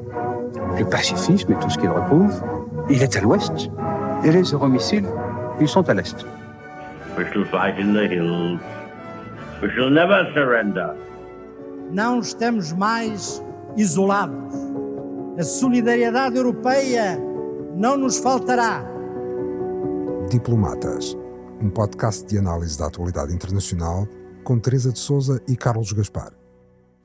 Le pacifisme et tout ce qu'il recouvre, il est à l'ouest. Et les euromissiles, ils sont à l'est. We shall fight in the hills. We shall never surrender. Não estamos mais isolados. A solidariedade europeia não nos faltará. Diplomatas, um podcast de análise da atualidade internacional com Teresa de Sousa e Carlos Gaspar.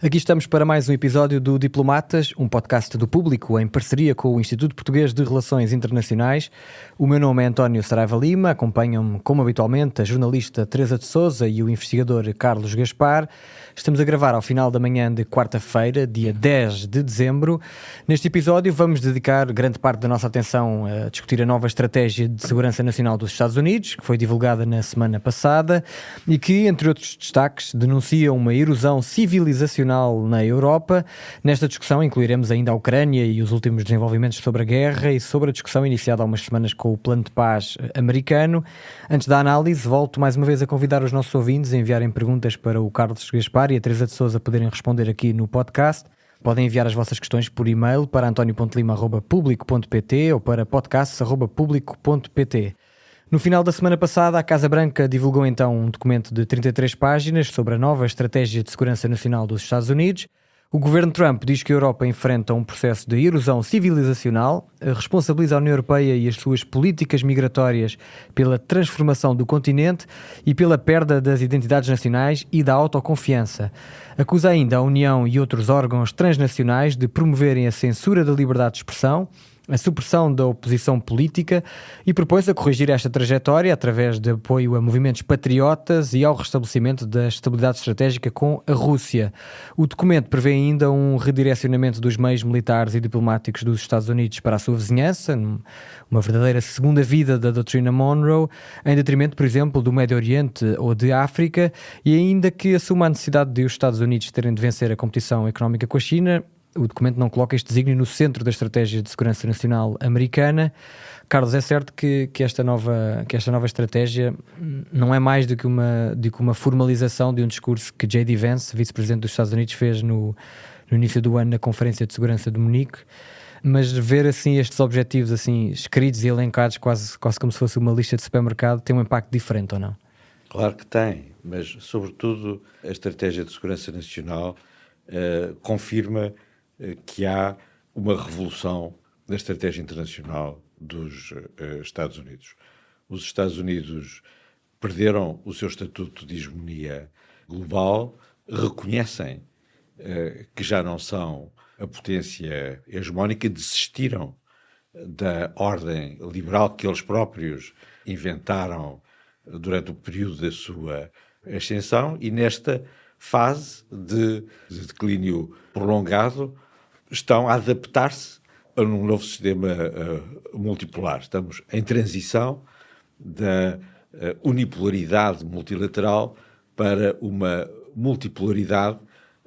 Aqui estamos para mais um episódio do Diplomatas, um podcast do Público em parceria com o Instituto Português de Relações Internacionais. O meu nome é António Saraiva Lima, acompanham-me, como habitualmente, a jornalista Teresa de Sousa e o investigador Carlos Gaspar. Estamos a gravar ao final da manhã de quarta-feira, dia 10 de dezembro. Neste episódio vamos dedicar grande parte da nossa atenção a discutir a nova estratégia de segurança nacional dos Estados Unidos, que foi divulgada na semana passada e que, entre outros destaques, denuncia uma erosão civilizacional na Europa. Nesta discussão incluiremos ainda a Ucrânia e os últimos desenvolvimentos sobre a guerra e sobre a discussão iniciada há umas semanas com o Plano de Paz americano. Antes da análise, volto mais uma vez a convidar os nossos ouvintes a enviarem perguntas para o Carlos Gaspar e a Teresa de Sousa poderem responder aqui no podcast. Podem enviar as vossas questões por e-mail para antonio.lima@publico.pt ou para podcast@publico.pt. No final da semana passada, a Casa Branca divulgou então um documento de 33 páginas sobre a nova estratégia de segurança nacional dos Estados Unidos. O governo Trump diz que a Europa enfrenta um processo de erosão civilizacional, responsabiliza a União Europeia e as suas políticas migratórias pela transformação do continente e pela perda das identidades nacionais e da autoconfiança. Acusa ainda a União e outros órgãos transnacionais de promoverem a censura da liberdade de expressão, a supressão da oposição política e propõe-se a corrigir esta trajetória através de apoio a movimentos patriotas e ao restabelecimento da estabilidade estratégica com a Rússia. O documento prevê ainda um redirecionamento dos meios militares e diplomáticos dos Estados Unidos para a sua vizinhança, uma verdadeira segunda vida da doutrina Monroe, em detrimento, por exemplo, do Médio Oriente ou de África, e ainda que assuma a necessidade de os Estados Unidos terem de vencer a competição económica com a China, o documento não coloca este desígnio no centro da estratégia de segurança nacional americana. Carlos, é certo que esta nova estratégia não é mais do que uma formalização de um discurso que J.D. Vance, vice-presidente dos Estados Unidos, fez no início do ano na Conferência de Segurança de Munique, mas ver assim estes objetivos assim escritos e elencados quase como se fosse uma lista de supermercado tem um impacto diferente ou não? Claro que tem, mas sobretudo a estratégia de segurança nacional confirma que há uma revolução na estratégia internacional dos Estados Unidos. Os Estados Unidos perderam o seu estatuto de hegemonia global, reconhecem que já não são a potência hegemónica, desistiram da ordem liberal que eles próprios inventaram durante o período da sua ascensão e nesta fase de declínio prolongado estão a adaptar-se a um novo sistema multipolar. Estamos em transição da unipolaridade multilateral para uma multipolaridade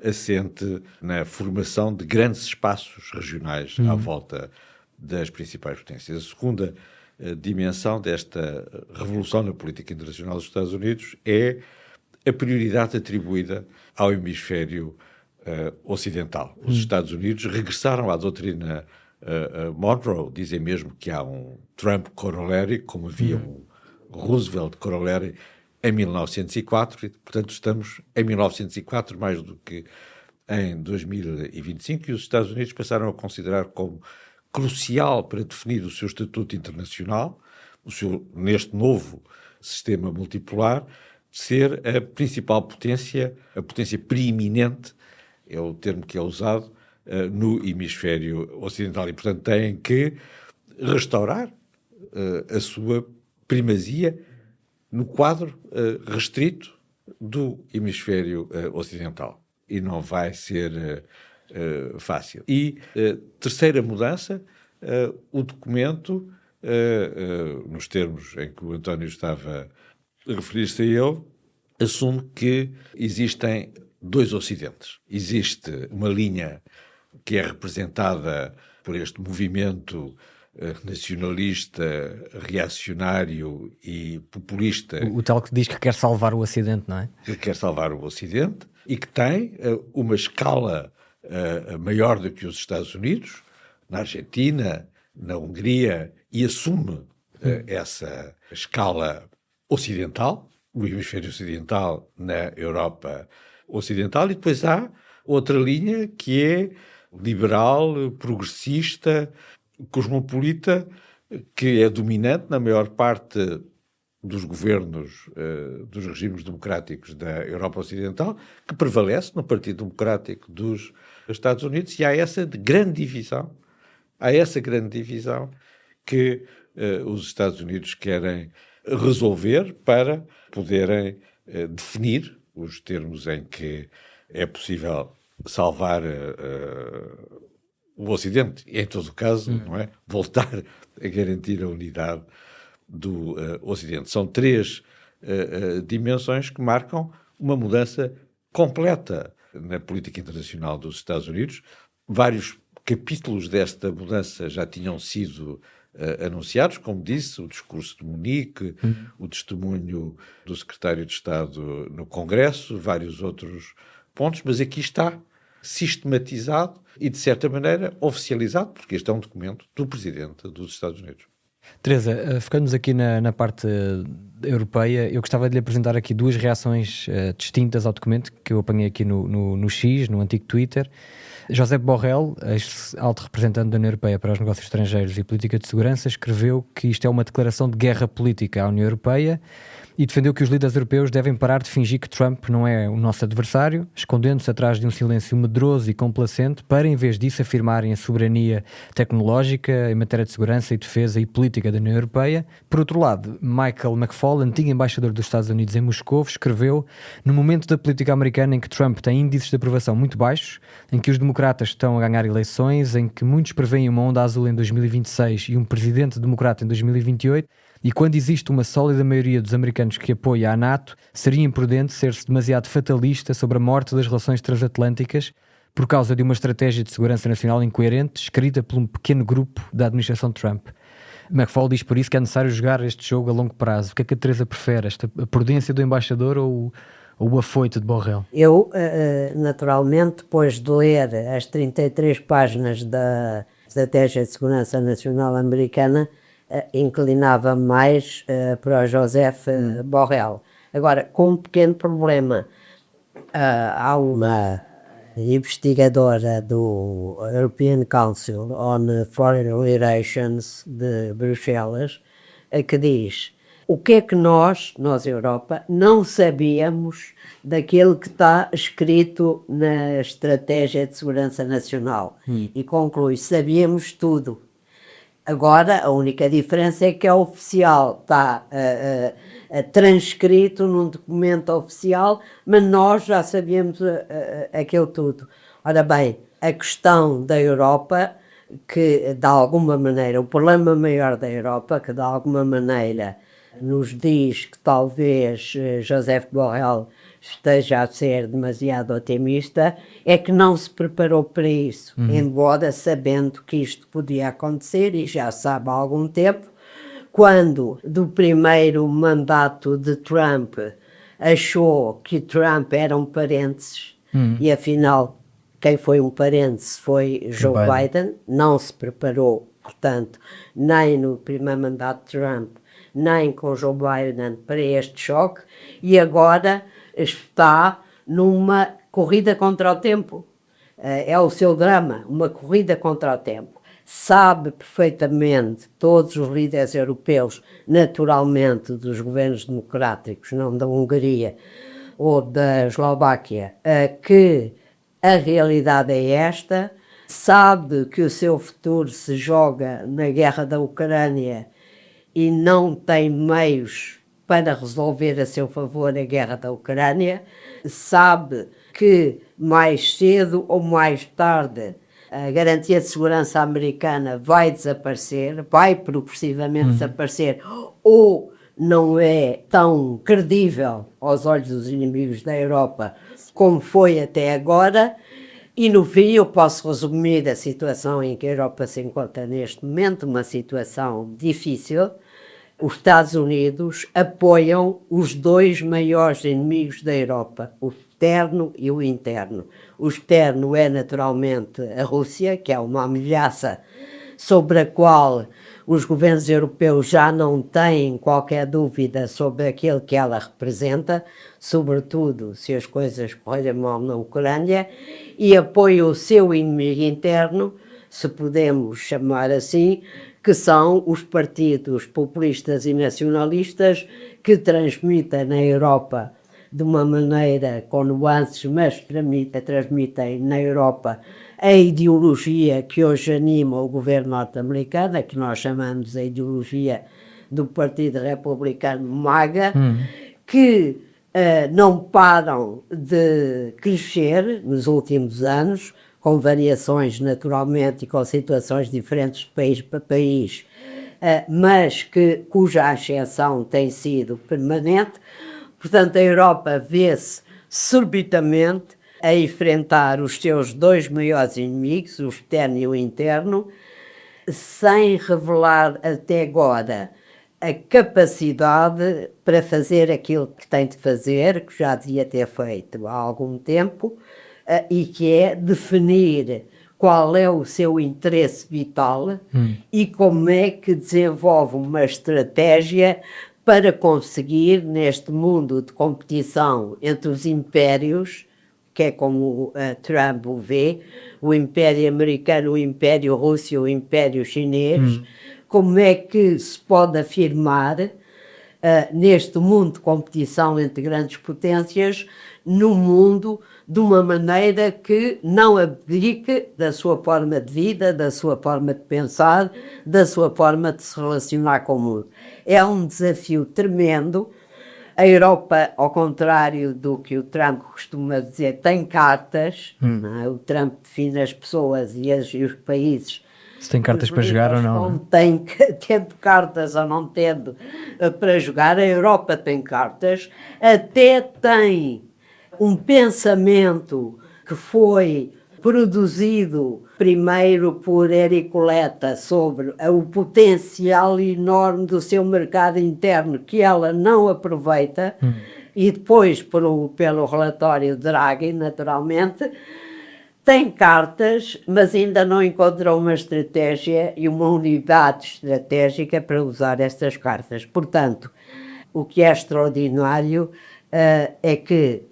assente na formação de grandes espaços regionais à volta das principais potências. A segunda dimensão desta revolução na política internacional dos Estados Unidos é a prioridade atribuída ao hemisfério ocidental. Os Estados Unidos regressaram à doutrina Monroe, dizem mesmo que há um Trump corollary, como havia um Roosevelt corollary em 1904, e portanto estamos em 1904 mais do que em 2025, e os Estados Unidos passaram a considerar como crucial para definir o seu estatuto internacional, neste novo sistema multipolar, ser a principal potência, a potência preeminente, é o termo que é usado, no hemisfério ocidental. E, portanto, têm que restaurar a sua primazia no quadro restrito do hemisfério ocidental. E não vai ser fácil. E, terceira mudança, o documento, nos termos em que o António estava a referir-se a ele, assume que existem dois ocidentes. Existe uma linha que é representada por este movimento nacionalista, reacionário e populista. O tal que diz que quer salvar o Ocidente, não é? Que quer salvar o Ocidente e que tem uma escala maior do que os Estados Unidos, na Argentina, na Hungria, e assume essa escala ocidental, o hemisfério ocidental na Europa ocidental, e depois há outra linha que é liberal, progressista, cosmopolita, que é dominante na maior parte dos governos, dos regimes democráticos da Europa Ocidental, que prevalece no Partido Democrático dos Estados Unidos, e há essa grande divisão que os Estados Unidos querem resolver para poderem definir os termos em que é possível salvar o Ocidente, e em todo o caso, não é? Voltar a garantir a unidade do Ocidente. São três dimensões que marcam uma mudança completa na política internacional dos Estados Unidos. Vários capítulos desta mudança já tinham sido anunciados, como disse, o discurso de Munique, o testemunho do secretário de Estado no Congresso, vários outros pontos, mas aqui está sistematizado e, de certa maneira, oficializado, porque este é um documento do Presidente dos Estados Unidos. Teresa, ficando-nos aqui na parte europeia, eu gostava de lhe apresentar aqui duas reações distintas ao documento que eu apanhei aqui no X, no antigo Twitter. Josep Borrell, ex-alto representante da União Europeia para os negócios estrangeiros e política de segurança, escreveu que isto é uma declaração de guerra política à União Europeia e defendeu que os líderes europeus devem parar de fingir que Trump não é o nosso adversário, escondendo-se atrás de um silêncio medroso e complacente, para, em vez disso, afirmarem a soberania tecnológica em matéria de segurança e defesa e política da União Europeia. Por outro lado, Michael McFaul, antigo embaixador dos Estados Unidos em Moscou, escreveu: no momento da política americana em que Trump tem índices de aprovação muito baixos, em que os democratas estão a ganhar eleições, em que muitos preveem uma onda azul em 2026 e um presidente democrata em 2028, e quando existe uma sólida maioria dos americanos que apoia a NATO, seria imprudente ser-se demasiado fatalista sobre a morte das relações transatlânticas por causa de uma estratégia de segurança nacional incoerente, escrita por um pequeno grupo da administração Trump. McFaul diz por isso que é necessário jogar este jogo a longo prazo. O que é que a Teresa prefere, a prudência do embaixador ou o afoito de Borrell? Eu, naturalmente, depois de ler as 33 páginas da Estratégia de Segurança Nacional Americana, inclinava mais para o Josep Borrell. Agora, com um pequeno problema. Há uma investigadora do European Council on Foreign Relations de Bruxelas que diz: o que é que nós, Europa, não sabíamos daquilo que está escrito na Estratégia de Segurança Nacional? E conclui: sabíamos tudo. Agora, a única diferença é que é oficial, está transcrito num documento oficial, mas nós já sabíamos aquilo tudo. Ora bem, a questão da Europa, que de alguma maneira, o problema maior da Europa, que de alguma maneira nos diz que talvez Josep Borrell esteja a ser demasiado otimista, é que não se preparou para isso, embora sabendo que isto podia acontecer, e já sabe há algum tempo, quando do primeiro mandato de Trump achou que Trump era um parênteses, e afinal quem foi um parênteses foi Joe Biden, não se preparou, portanto, nem no primeiro mandato de Trump, nem com Joe Biden para este choque, e agora está numa corrida contra o tempo. É o seu drama, uma corrida contra o tempo. Sabe perfeitamente, todos os líderes europeus, naturalmente dos governos democráticos, não da Hungria ou da Eslováquia, que a realidade é esta, sabe que o seu futuro se joga na guerra da Ucrânia e não tem meios para resolver a seu favor a guerra da Ucrânia, sabe que mais cedo ou mais tarde a garantia de segurança americana vai desaparecer, vai progressivamente desaparecer, ou não é tão credível aos olhos dos inimigos da Europa como foi até agora. E no fim eu posso resumir a situação em que a Europa se encontra neste momento, uma situação difícil. Os Estados Unidos apoiam os dois maiores inimigos da Europa, o externo e o interno. O externo é naturalmente a Rússia, que é uma ameaça sobre a qual os governos europeus já não têm qualquer dúvida sobre aquilo que ela representa, sobretudo se as coisas correrem mal na Ucrânia, e apoia o seu inimigo interno, se podemos chamar assim, que são os partidos populistas e nacionalistas que transmitem na Europa de uma maneira com nuances, mas transmitem na Europa a ideologia que hoje anima o governo norte-americano, que nós chamamos a ideologia do Partido Republicano MAGA, que não param de crescer nos últimos anos, com variações naturalmente e com situações diferentes de país para país, mas cuja ascensão tem sido permanente. Portanto, a Europa vê-se subitamente a enfrentar os seus dois maiores inimigos, o externo e o interno, sem revelar até agora a capacidade para fazer aquilo que tem de fazer, que já devia ter feito há algum tempo, e que é definir qual é o seu interesse vital e como é que desenvolve uma estratégia para conseguir, neste mundo de competição entre os impérios, que é como Trump o vê, o Império Americano, o Império Russo e o Império Chinês, como é que se pode afirmar neste mundo de competição entre grandes potências, no mundo de uma maneira que não abdique da sua forma de vida, da sua forma de pensar, da sua forma de se relacionar com o mundo. É um desafio tremendo. A Europa, ao contrário do que o Trump costuma dizer, tem cartas. Não é? O Trump define as pessoas e os países. Se tem cartas para jogar ou não. Não tem, tendo cartas ou não tendo para jogar, a Europa tem cartas, até tem um pensamento que foi produzido primeiro por Érico Letta sobre o potencial enorme do seu mercado interno que ela não aproveita, e depois pelo relatório Draghi, naturalmente, tem cartas, mas ainda não encontrou uma estratégia e uma unidade estratégica para usar estas cartas. Portanto, o que é extraordinário é que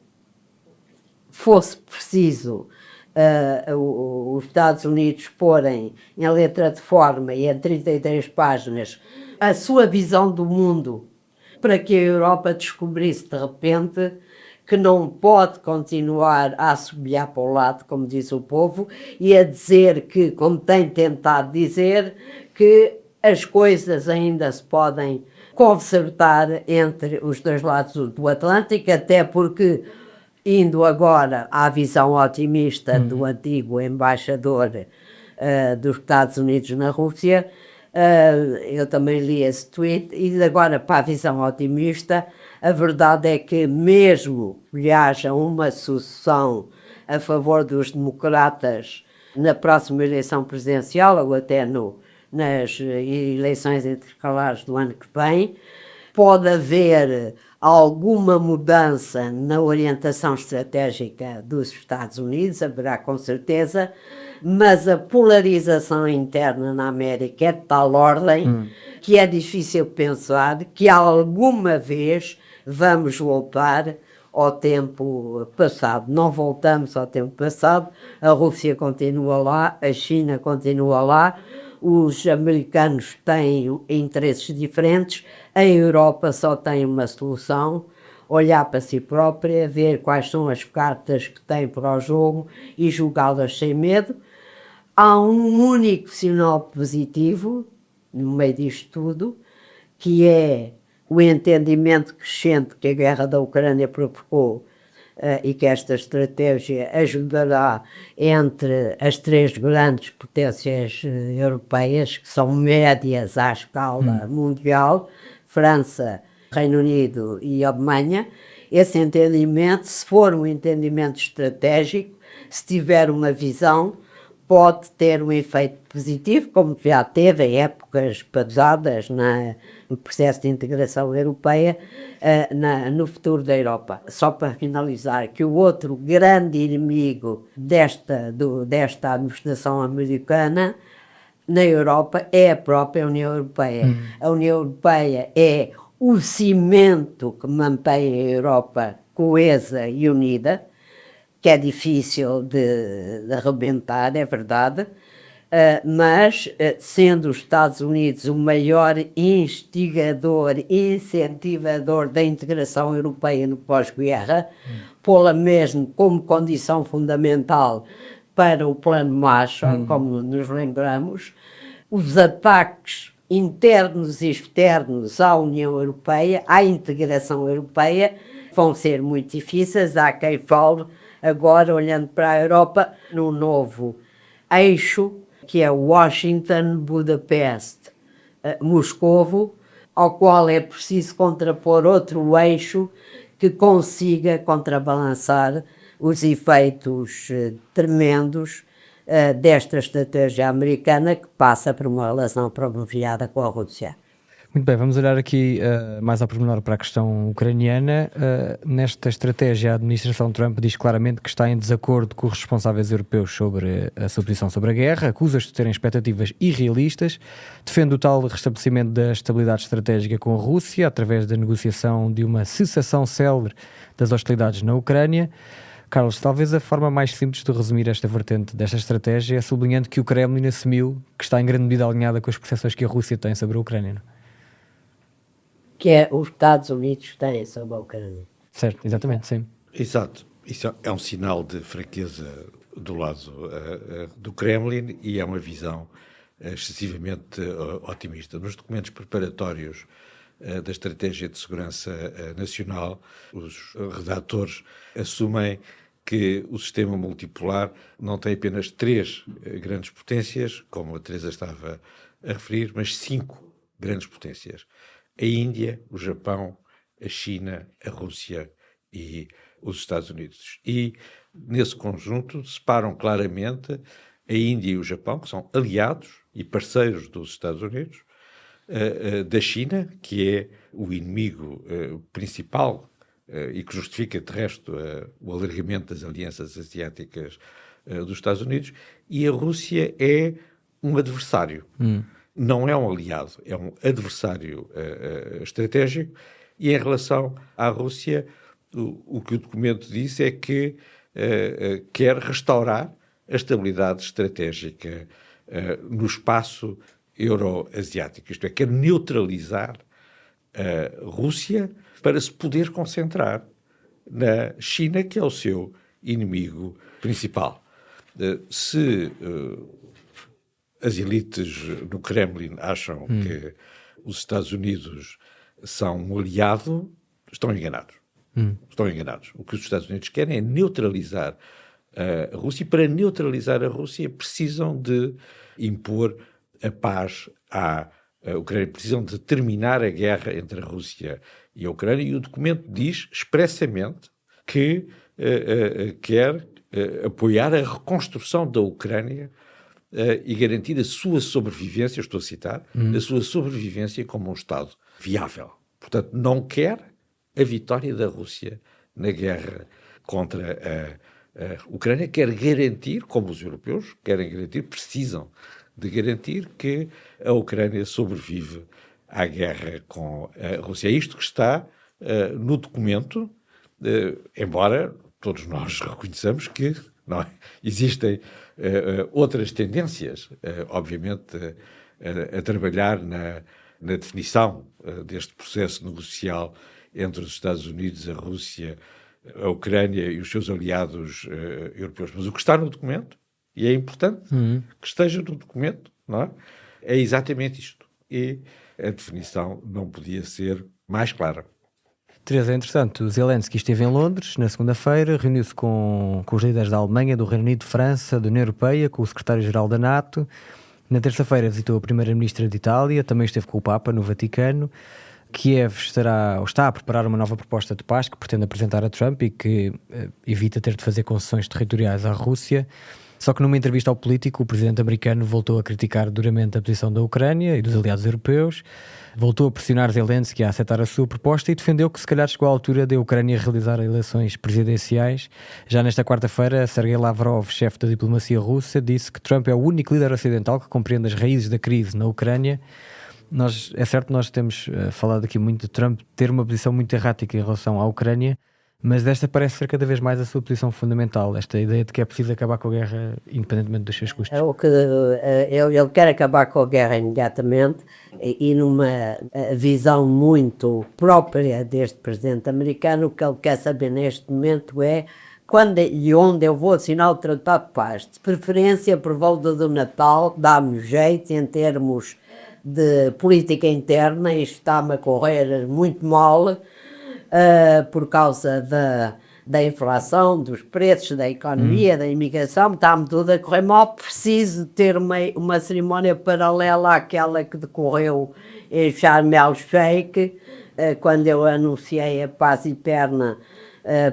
fosse preciso os Estados Unidos porem em letra de forma e em 33 páginas a sua visão do mundo, para que a Europa descobrisse de repente que não pode continuar a assobiar para o lado, como diz o povo, e a dizer que, como tem tentado dizer, que as coisas ainda se podem consertar entre os dois lados do Atlântico, até porque, indo agora à visão otimista do antigo embaixador dos Estados Unidos na Rússia, eu também li esse tweet, e agora para a visão otimista, a verdade é que mesmo que haja uma sucessão a favor dos democratas na próxima eleição presidencial, ou até nas eleições intercalares do ano que vem, pode haver alguma mudança na orientação estratégica dos Estados Unidos, haverá com certeza, mas a polarização interna na América é de tal ordem que é difícil pensar que alguma vez vamos voltar ao tempo passado. Não voltamos ao tempo passado, a Rússia continua lá, a China continua lá, os americanos têm interesses diferentes, a Europa só tem uma solução: olhar para si própria, ver quais são as cartas que tem para o jogo e jogá-las sem medo. Há um único sinal positivo no meio disto tudo, que é o entendimento crescente que a guerra da Ucrânia provocou e que esta estratégia ajudará entre as três grandes potências europeias, que são médias à escala mundial, França, Reino Unido e Alemanha. Esse entendimento, se for um entendimento estratégico, se tiver uma visão, pode ter um efeito positivo, como já teve em épocas passadas no processo de integração europeia, no futuro da Europa. Só para finalizar, que o outro grande inimigo desta administração americana na Europa é a própria União Europeia. A União Europeia é o cimento que mantém a Europa coesa e unida, que é difícil de arrebentar, é verdade, mas sendo os Estados Unidos o maior instigador, incentivador da integração europeia no pós-guerra, pô-la mesmo como condição fundamental para o Plano Marshall, como nos lembramos, os ataques internos e externos à União Europeia, à integração europeia, vão ser muito difíceis. Há quem fale agora, olhando para a Europa, num novo eixo, que é Washington, Budapeste, Moscovo, ao qual é preciso contrapor outro eixo que consiga contrabalançar os efeitos tremendos desta estratégia americana, que passa por uma relação privilegiada com a Rússia. Muito bem, vamos olhar aqui mais ao pormenor para a questão ucraniana. Nesta estratégia, a administração Trump diz claramente que está em desacordo com os responsáveis europeus sobre a sua posição sobre a guerra, acusa-os de terem expectativas irrealistas, defende o tal restabelecimento da estabilidade estratégica com a Rússia, através da negociação de uma cessação célere das hostilidades na Ucrânia. Carlos, talvez a forma mais simples de resumir esta vertente desta estratégia é sublinhando que o Kremlin assumiu que está em grande medida alinhada com as percepções que a Rússia tem sobre a Ucrânia, não? Que é os Estados Unidos têm sobre a Ucrânia. Certo, exatamente, sim. Exato. Isso é um sinal de fraqueza do lado do Kremlin e é uma visão excessivamente otimista. Nos documentos preparatórios da Estratégia de Segurança Nacional, os redatores assumem que o sistema multipolar não tem apenas 3 grandes potências, como a Teresa estava a referir, mas 5 grandes potências. A Índia, o Japão, a China, a Rússia e os Estados Unidos. E, nesse conjunto, separam claramente a Índia e o Japão, que são aliados e parceiros dos Estados Unidos, da China, que é o inimigo principal e que justifica, de resto, o alargamento das alianças asiáticas dos Estados Unidos, e a Rússia é um adversário. Não é um aliado, é um adversário estratégico, e em relação à Rússia, o que o documento diz é que quer restaurar a estabilidade estratégica no espaço euroasiático, isto é, quer neutralizar a Rússia para se poder concentrar na China, que é o seu inimigo principal. Se as elites no Kremlin acham que os Estados Unidos são um aliado, estão enganados. Estão enganados. O que os Estados Unidos querem é neutralizar a Rússia, e para neutralizar a Rússia precisam de impor a paz à Ucrânia, precisam de terminar a guerra entre a Rússia e a Ucrânia, e o documento diz expressamente que quer apoiar a reconstrução da Ucrânia e garantir a sua sobrevivência, estou a citar, a sua sobrevivência como um Estado viável. Portanto, não quer a vitória da Rússia na guerra contra a Ucrânia, quer garantir, como os europeus querem garantir, precisam de garantir que a Ucrânia sobrevive à guerra com a Rússia. É isto que está no documento, embora todos nós reconheçamos que não, existem outras tendências, obviamente, a trabalhar na definição deste processo negocial entre os Estados Unidos, a Rússia, a Ucrânia e os seus aliados europeus. Mas o que está no documento, e é importante que esteja no documento, não é? É exatamente isto. E a definição não podia ser mais clara. Teresa, entretanto, Zelensky esteve em Londres na segunda-feira, reuniu-se com os líderes da Alemanha, do Reino Unido, de França, da União Europeia, com o secretário-geral da NATO. Na terça-feira visitou a primeira-ministra de Itália, também esteve com o Papa no Vaticano. Kiev está a preparar uma nova proposta de paz que pretende apresentar a Trump e que evita ter de fazer concessões territoriais à Rússia. Só que numa entrevista ao Político, o presidente americano voltou a criticar duramente a posição da Ucrânia e dos aliados europeus, voltou a pressionar Zelensky a aceitar a sua proposta e defendeu que se calhar chegou à altura da Ucrânia realizar eleições presidenciais. Já nesta quarta-feira, Sergei Lavrov, chefe da diplomacia russa, disse que Trump é o único líder ocidental que compreende as raízes da crise na Ucrânia. É certo que nós temos falado aqui muito de Trump ter uma posição muito errática em relação à Ucrânia, mas desta parece ser cada vez mais a sua posição fundamental, esta ideia de que é preciso acabar com a guerra independentemente dos seus custos. Ele quer acabar com a guerra imediatamente e numa visão muito própria deste presidente americano, o que ele quer saber neste momento é quando e onde eu vou assinar o Tratado de Paz. De preferência por volta do Natal, dá-me jeito em termos de política interna, isto está-me a correr muito mal por causa da inflação, dos preços, da economia, da imigração, está-me tudo a correr mal. Preciso ter uma cerimónia paralela àquela que decorreu em Sharm el-Sheikh, quando eu anunciei a paz eterna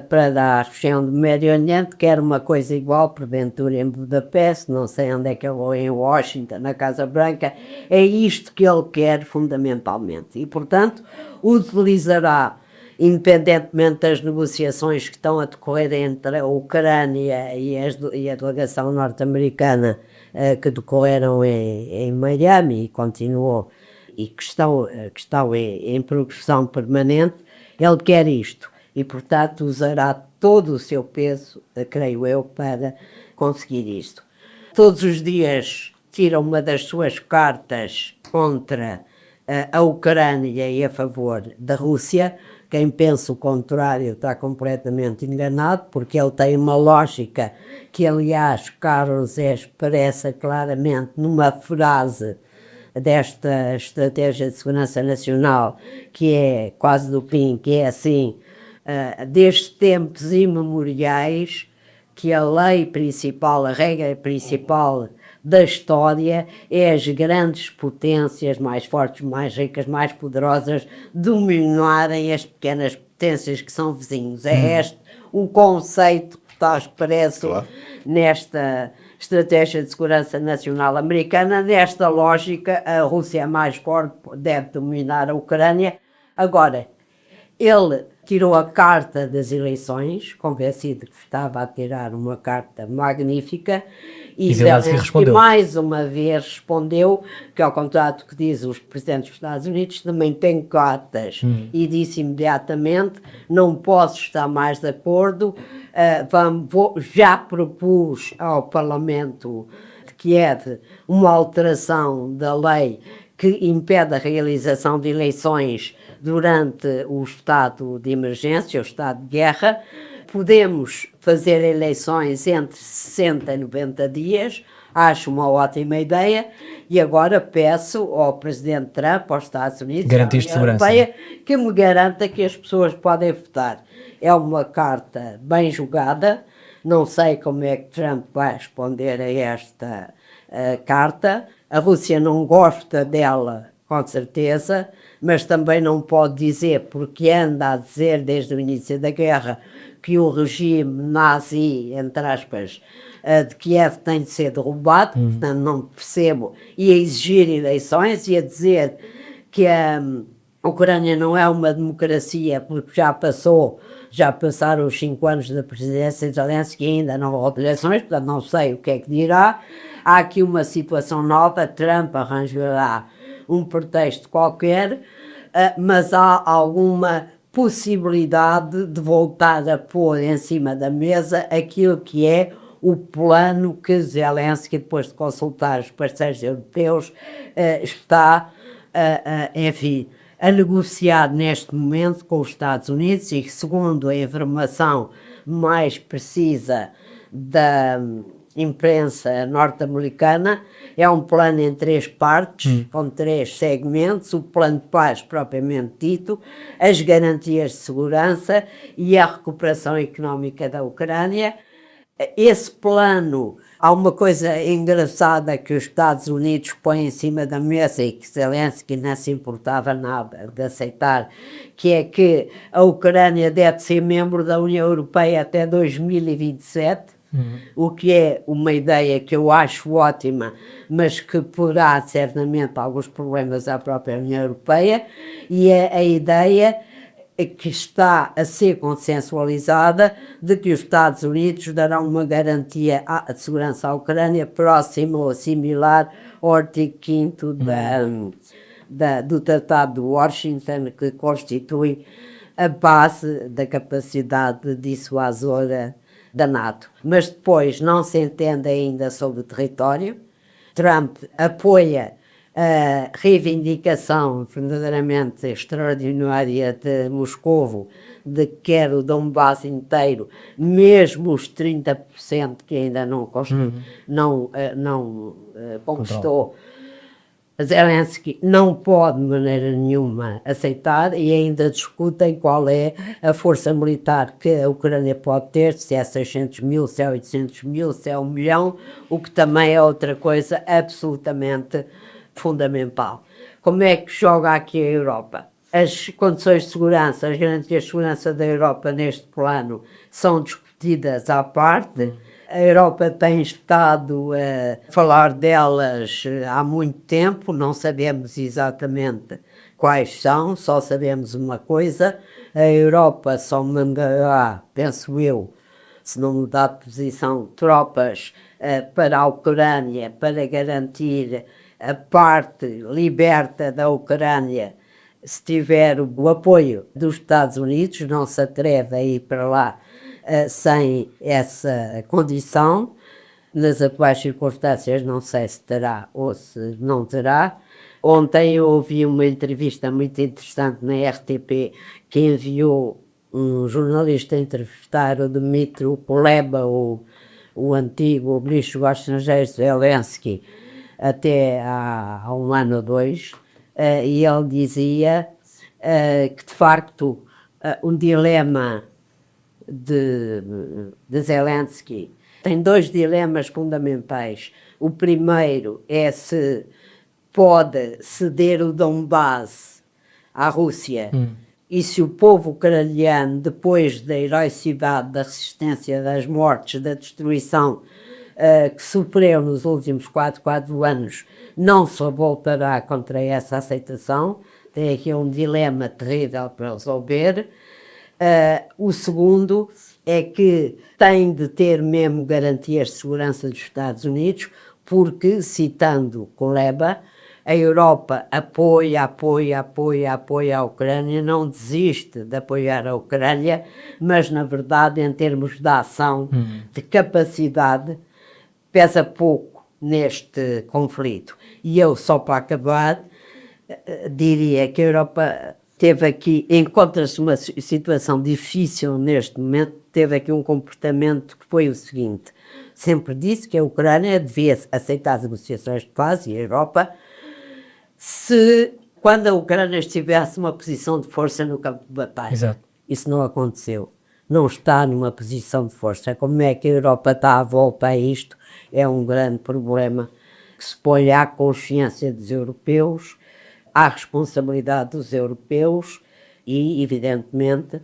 para a região do Médio Oriente, que era uma coisa igual, porventura em Budapeste, não sei onde é que eu vou, em Washington, na Casa Branca. É isto que ele quer fundamentalmente e, portanto, utilizará, independentemente das negociações que estão a decorrer entre a Ucrânia e a delegação norte-americana que decorreram em Miami e continuou e que estão em progressão permanente, ele quer isto. E, portanto, usará todo o seu peso, creio eu, para conseguir isto. Todos os dias tira uma das suas cartas contra a Ucrânia e a favor da Rússia. Quem pensa o contrário está completamente enganado, porque ele tem uma lógica que, aliás, Carlos expressa claramente numa frase desta Estratégia de Segurança Nacional, que é quase do fim, que é assim: desde tempos imemoriais, que a lei principal, a regra principal da história é as grandes potências mais fortes, mais ricas, mais poderosas dominarem as pequenas potências que são vizinhos. É este o conceito que está expresso nesta Estratégia de Segurança Nacional Americana. Nesta lógica, a Rússia é mais forte, deve dominar a Ucrânia. Agora, ele tirou a carta das eleições, convencido que estava a tirar uma carta magnífica, e mais uma vez respondeu que, ao contrário do que diz os presidentes dos Estados Unidos, também tem cartas, e disse imediatamente: não posso estar mais de acordo, já propus ao Parlamento de Kiev uma alteração da lei que impede a realização de eleições durante o estado de emergência, o estado de guerra. Podemos fazer eleições entre 60 e 90 dias, acho uma ótima ideia, e agora peço ao presidente Trump, aos Estados Unidos, à União Europeia, que me garanta que as pessoas podem votar. É uma carta bem jogada, não sei como é que Trump vai responder a esta carta. A Rússia não gosta dela, com certeza, mas também não pode dizer, porque anda a dizer desde o início da guerra que o regime nazi, entre aspas, de Kiev tem de ser derrubado, portanto não percebo, e a exigir eleições e a dizer que a Ucrânia não é uma democracia porque já passaram os 5 anos da presidência de Zelensky e ainda não houve eleições, portanto não sei o que é que dirá. Há aqui uma situação nova, Trump arranjará um pretexto qualquer, mas há alguma possibilidade de voltar a pôr em cima da mesa aquilo que é o plano que Zelensky, depois de consultar os parceiros europeus, está, enfim, a negociar neste momento com os Estados Unidos, e segundo a informação mais precisa da imprensa norte-americana, é um plano em 3 partes, com 3 segmentos: o plano de paz propriamente dito, as garantias de segurança e a recuperação económica da Ucrânia. Esse plano, há uma coisa engraçada que os Estados Unidos põem em cima da mesa e que Zelensky não se importava nada de aceitar, que é que a Ucrânia deve ser membro da União Europeia até 2027, o que é uma ideia que eu acho ótima, mas que porá certamente alguns problemas à própria União Europeia, e é a ideia que está a ser consensualizada de que os Estados Unidos darão uma garantia de segurança à Ucrânia próxima ou similar ao artigo 5º do Tratado de Washington, que constitui a base da capacidade dissuasora da NATO. Mas depois não se entende ainda sobre o território. Trump apoia a reivindicação verdadeiramente extraordinária de Moscovo de que quer o Donbass inteiro, mesmo os 30% que ainda não conquistou. Zelensky não pode de maneira nenhuma aceitar e ainda discutem qual é a força militar que a Ucrânia pode ter, se é 600 mil, se é 800 mil, se é 1 milhão, o que também é outra coisa absolutamente fundamental. Como é que joga aqui a Europa? As condições de segurança, as garantias de segurança da Europa neste plano são discutidas à parte. A Europa tem estado a falar delas há muito tempo, não sabemos exatamente quais são, só sabemos uma coisa: a Europa só mandará, penso eu, se não mudar de posição, tropas para a Ucrânia para garantir a parte liberta da Ucrânia, se tiver o apoio dos Estados Unidos. Não se atreve a ir para lá sem essa condição. Nas atuais circunstâncias não sei se terá ou se não terá. Ontem eu ouvi uma entrevista muito interessante na RTP que enviou um jornalista a entrevistar o Dmitry Kuleba, o antigo ministro dos Estrangeiros Zelensky, até há 1 ano ou 2, e ele dizia que de facto um dilema de Zelensky tem 2 dilemas fundamentais. O primeiro é se pode ceder o Donbass à Rússia e se o povo ucraniano, depois da heroicidade, da resistência, das mortes, da destruição que sofreu nos últimos 4 anos, não se voltará contra essa aceitação. Tem aqui um dilema terrível para resolver. O segundo é que tem de ter mesmo garantias de segurança dos Estados Unidos, porque, citando Kuleba, a Europa apoia a Ucrânia, não desiste de apoiar a Ucrânia, mas, na verdade, em termos de ação, de capacidade, pesa pouco neste conflito. E eu, só para acabar, diria que a Europa teve aqui, encontra-se uma situação difícil neste momento, teve aqui um comportamento que foi o seguinte: sempre disse que a Ucrânia devia aceitar as negociações de paz, e a Europa, quando a Ucrânia estivesse numa posição de força no campo de batalha. Exato. Isso não aconteceu. Não está numa posição de força. Como é que a Europa está à volta a isto? É um grande problema que se põe à consciência dos europeus, à responsabilidade dos europeus e, evidentemente,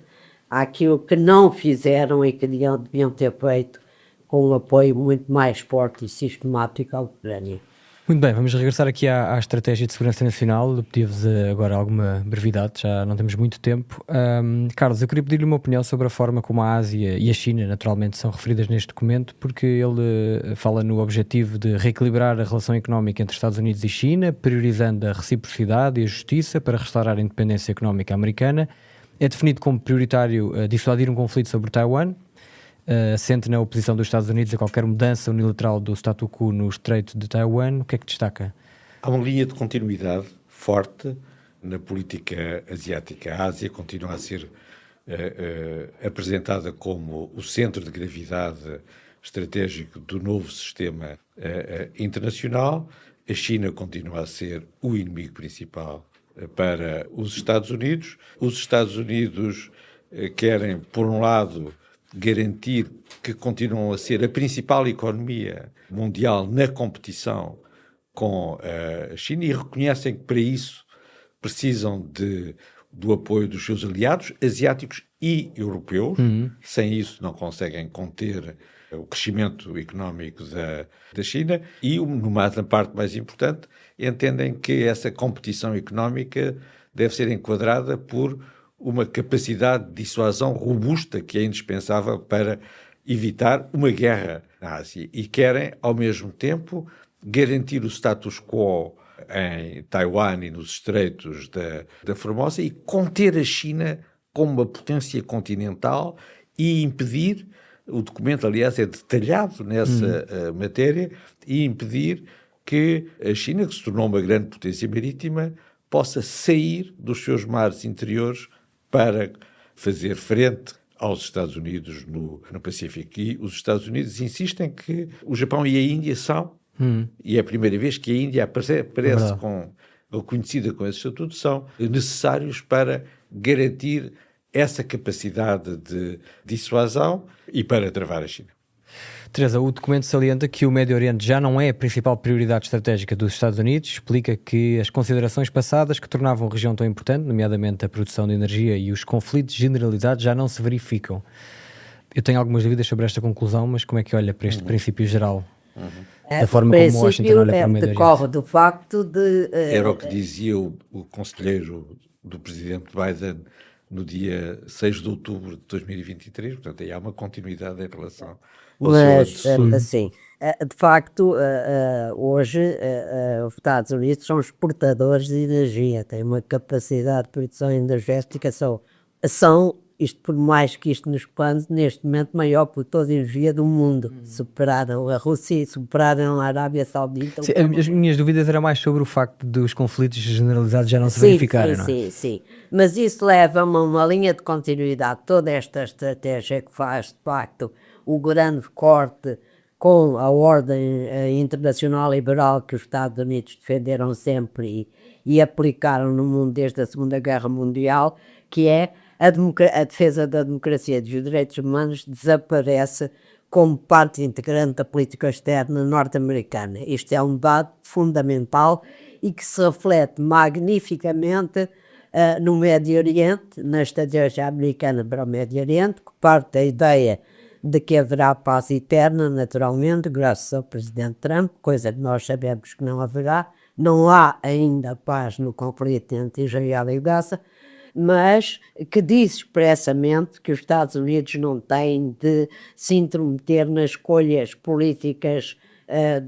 àquilo que não fizeram e que deviam ter feito com um apoio muito mais forte e sistemático à Ucrânia. Muito bem, vamos regressar aqui à estratégia de segurança nacional. Pedi-vos agora alguma brevidade, já não temos muito tempo. Carlos, eu queria pedir-lhe uma opinião sobre a forma como a Ásia e a China, naturalmente, são referidas neste documento, porque ele fala no objetivo de reequilibrar a relação económica entre Estados Unidos e China, priorizando a reciprocidade e a justiça para restaurar a independência económica americana. É definido como prioritário dissuadir um conflito sobre Taiwan, assente na oposição dos Estados Unidos a qualquer mudança unilateral do status quo no Estreito de Taiwan. O que é que destaca? Há uma linha de continuidade forte na política asiática. A Ásia continua a ser apresentada como o centro de gravidade estratégico do novo sistema internacional. A China continua a ser o inimigo principal para os Estados Unidos. Os Estados Unidos querem, por um lado, garantir que continuam a ser a principal economia mundial na competição com a China e reconhecem que para isso precisam do apoio dos seus aliados asiáticos e europeus. Sem isso não conseguem conter o crescimento económico da China e, na parte mais importante, entendem que essa competição económica deve ser enquadrada por uma capacidade de dissuasão robusta que é indispensável para evitar uma guerra na Ásia e querem, ao mesmo tempo, garantir o status quo em Taiwan e nos estreitos da Formosa e conter a China como uma potência continental e impedir, o documento aliás é detalhado nessa matéria, e impedir que a China, que se tornou uma grande potência marítima, possa sair dos seus mares interiores para fazer frente aos Estados Unidos no Pacífico. E os Estados Unidos insistem que o Japão e a Índia são, e é a primeira vez que a Índia aparece reconhecida com esse estatuto, são necessários para garantir essa capacidade de dissuasão e para travar a China. Teresa, o documento salienta que o Médio Oriente já não é a principal prioridade estratégica dos Estados Unidos, explica que as considerações passadas que tornavam a região tão importante, nomeadamente a produção de energia e os conflitos generalizados, já não se verificam. Eu tenho algumas dúvidas sobre esta conclusão, mas como é que olha para este princípio geral? Da forma como Washington olha para o Médio Oriente? Decorre do facto de... Era o que dizia o conselheiro do presidente Biden no dia 6 de outubro de 2023, portanto aí há uma continuidade em relação ao Mas, seu... de facto, hoje os Estados Unidos são exportadores de energia, têm uma capacidade de produção energética, isto por mais que isto nos expande, neste momento maior produtor de energia do mundo. Superaram a Rússia e superaram a Arábia Saudita. Sim, as minhas dúvidas eram mais sobre o facto dos conflitos generalizados já não se verificarem, não é? Sim. Mas isso leva-me a uma linha de continuidade. Toda esta estratégia que faz, de facto, o grande corte com a ordem internacional liberal que os Estados Unidos defenderam sempre e aplicaram no mundo desde a Segunda Guerra Mundial, que é a defesa da democracia e dos direitos humanos, desaparece como parte integrante da política externa norte-americana. Isto é um debate fundamental e que se reflete magnificamente no Médio Oriente, na estratégia americana para o Médio Oriente, que parte da ideia de que haverá paz eterna, naturalmente, graças ao presidente Trump, coisa que nós sabemos que não haverá. Não há ainda paz no conflito entre Israel e Gaza, mas que diz expressamente que os Estados Unidos não têm de se intrometer nas escolhas políticas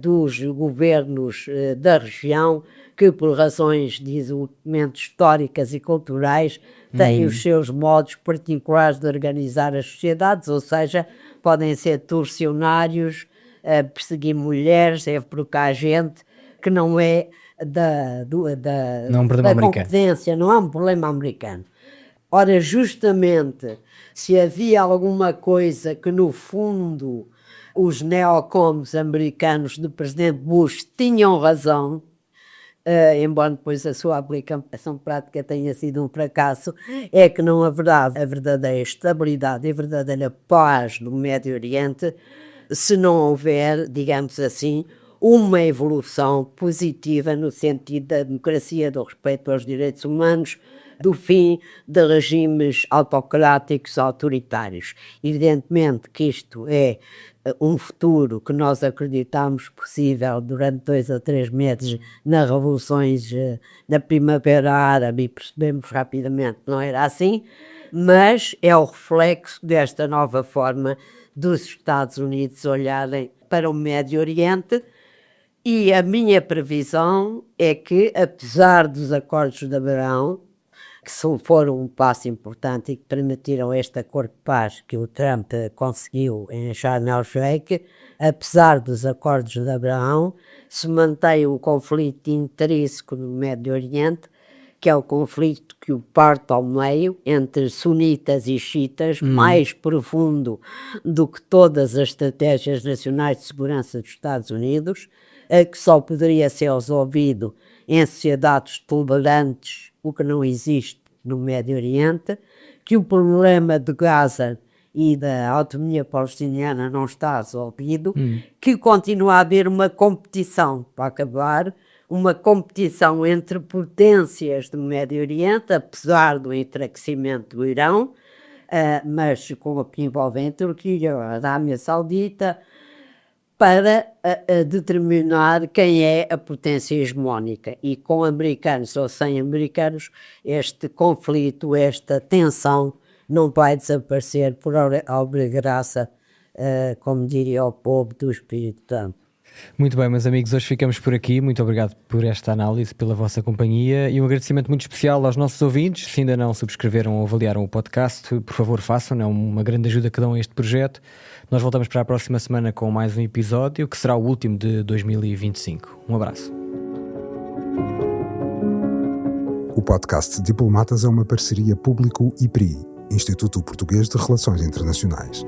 dos governos da região, que por razões de isolamento históricas e culturais têm os seus modos particulares de organizar as sociedades, ou seja, podem ser torcionários, perseguir mulheres, provocar gente que não é da competência, não é um problema americano. Ora, justamente, se havia alguma coisa que, no fundo, os neocons americanos do presidente Bush tinham razão, embora depois a sua aplicação prática tenha sido um fracasso, é que não haverá a verdadeira estabilidade e a verdadeira paz no Médio Oriente se não houver, digamos assim, uma evolução positiva no sentido da democracia, do respeito aos direitos humanos, do fim de regimes autocráticos, autoritários. Evidentemente que isto é um futuro que nós acreditamos possível durante 2 ou 3 meses nas revoluções da Primavera Árabe e percebemos rapidamente que não era assim, mas é o reflexo desta nova forma dos Estados Unidos olharem para o Médio Oriente. E a minha previsão é que, apesar dos acordos de Abraão, que foram um passo importante e que permitiram este acordo de paz que o Trump conseguiu em Sharm el-Sheikh, apesar dos acordos de Abraão, se mantém um conflito intrínseco no Médio Oriente, que é o conflito que o parte ao meio entre sunitas e xiitas, mais profundo do que todas as estratégias nacionais de segurança dos Estados Unidos, que só poderia ser resolvido em sociedades tolerantes, o que não existe no Médio Oriente, que o problema de Gaza e da autonomia palestiniana não está resolvido, que continua a haver uma competição para acabar, uma competição entre potências do Médio Oriente, apesar do enfraquecimento do Irão, mas que envolvem a Turquia, a Arábia Saudita, para determinar quem é a potência hegemónica. E com americanos ou sem americanos, este conflito, esta tensão não vai desaparecer por obra e graça, como diria o povo, do Espírito Santo. Muito bem, meus amigos, hoje ficamos por aqui. Muito obrigado por esta análise, pela vossa companhia e um agradecimento muito especial aos nossos ouvintes. Se ainda não subscreveram ou avaliaram o podcast, por favor façam, é uma grande ajuda que dão a este projeto. Nós voltamos para a próxima semana com mais um episódio, que será o último de 2025. Um abraço. O podcast Diplomatas é uma parceria Público-IPRI, Instituto Português de Relações Internacionais.